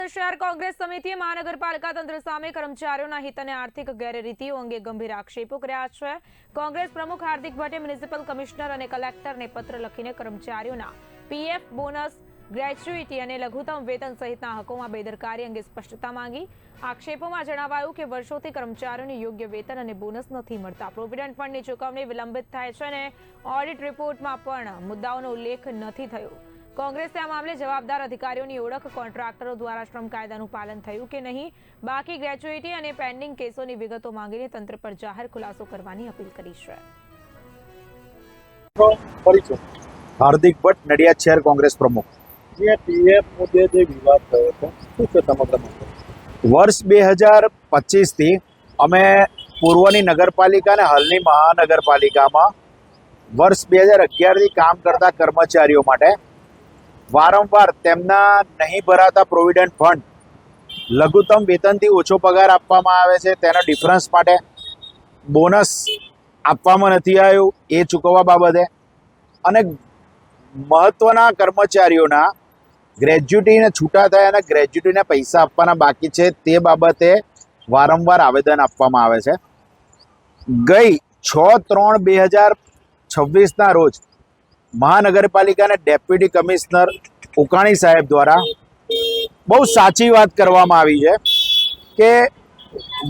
નડિયાદ શહેર કોંગ્રેસ સમિતિએ મહાનગરપાલિકા તંત્ર સામે કર્મચારીઓના હિત અને આર્થિક ગેરરીતિઓ અંગે ગંભીર આક્ષેપો કર્યા છે। કોંગ્રેસ પ્રમુખ હાર્દિક ભટ્ટે મ્યુનિસિપલ કમિશનર અને કલેક્ટરને પત્ર લખીને કર્મચારીઓના પીએફ, બોનસ, ગ્રેચ્યુઇટી અને લઘુત્તમ વેતન સહિતના હકોમાં બેદરકારી અંગે સ્પષ્ટતા માંગી। આક્ષેપોમાં જણાવાયું કે વર્ષોથી કર્મચારીઓને યોગ્ય વેતન અને બોનસ નથી મળતા, પ્રોવિડન્ટ ફંડની ચૂકવણી વિલંબિત થાય છે અને ઓડિટ રિપોર્ટમાં પણ મુદ્દાઓનો ઉલ્લેખ નથી થયો। કોંગ્રેસે આ મામલે જવાબદાર અધિકારીઓની ઓળખ, કોન્ટ્રાક્ટરો દ્વારા શ્રમ કાયદાનું પાલન થયું કે નહીં, બાકી ગ્રેચ્યુઇટી અને પેન્ડિંગ કેસોની વિગતો માંગીને તંત્ર પર જાહેર ખુલાસો કરવાની અપીલ કરી છે। હાર્દિક ભટ્ટ, નડિયાદ શહેર કોંગ્રેસ પ્રમુખ। જે પીએફ મુદ્દે જે વિવાદ થયો છે, શું છે સમગ્ર મામલો? વર્ષ 2025 થી અમે પૂર્વની નગરપાલિકા અને હાલની મહાનગરપાલિકામાં વર્ષ 2011 થી કામ કરતા કર્મચારીઓ માટે વારંવાર તેમના નહીં ભરાતા પ્રોવિડન્ટ ફંડ, લઘુત્તમ વેતનથી ઓછો પગાર આપવામાં આવે છે તેના ડિફરન્સ માટે, બોનસ આપવામાં નથી આવ્યું એ ચૂકવવા બાબતે, અને મહત્વના કર્મચારીઓના ગ્રેજ્યુટીને છૂટા થયા અને ગ્રેજ્યુટીને પૈસા આપવાના બાકી છે તે બાબતે વારંવાર આવેદન આપવામાં આવે છે। ગઈ 6/3/2026ના રોજ મહાનગરપાલિકાના ડેપ્યુટી કમિશનર ઉકાણી સાહેબ દ્વારા બહુ સાચી વાત કરવામાં આવી છે કે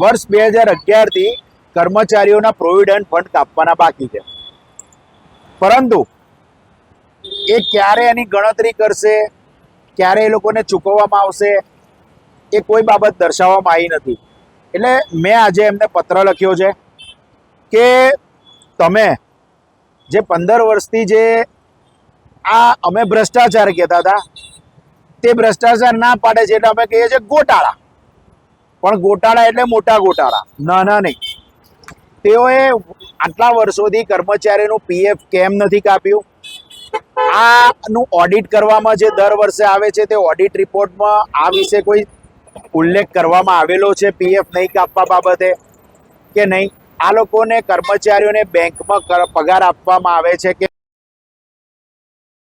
વર્ષ 2011થી કર્મચારીઓના પ્રોવિડન્ટ ફંડ કાપવાના બાકી છે, પરંતુ એ ક્યારે એની ગણતરી કરશે, ક્યારે એ લોકોને ચૂકવવામાં આવશે એ કોઈ બાબત દર્શાવવામાં આવી નથી। એટલે મેં આજે એમને પત્ર લખ્યો છે કે તમે જે 15 વર્ષથી જે આ અમે ભ્રષ્ટાચાર કહેતા હતા તે ભ્રષ્ટાચાર ના પાડે છે, એટલે અમે કહીએ છીએ ગોટાળા, પણ ગોટાળા એટલે મોટા ગોટાળા, નાના નહીં। તેઓએ આટલા વર્ષોથી કર્મચારીનું પીએફ કેમ નથી કાપ્યું, આનું ઓડિટ કરવામાં જે દર વર્ષે આવે છે તે ઓડિટ રિપોર્ટમાં આ વિશે કોઈ ઉલ્લેખ કરવામાં આવેલો છે પીએફ નહીં કાપવા બાબતે કે નહીં? આ લોકોને કર્મચારીઓને બેંકમાં પગાર આપવામાં આવે છે કે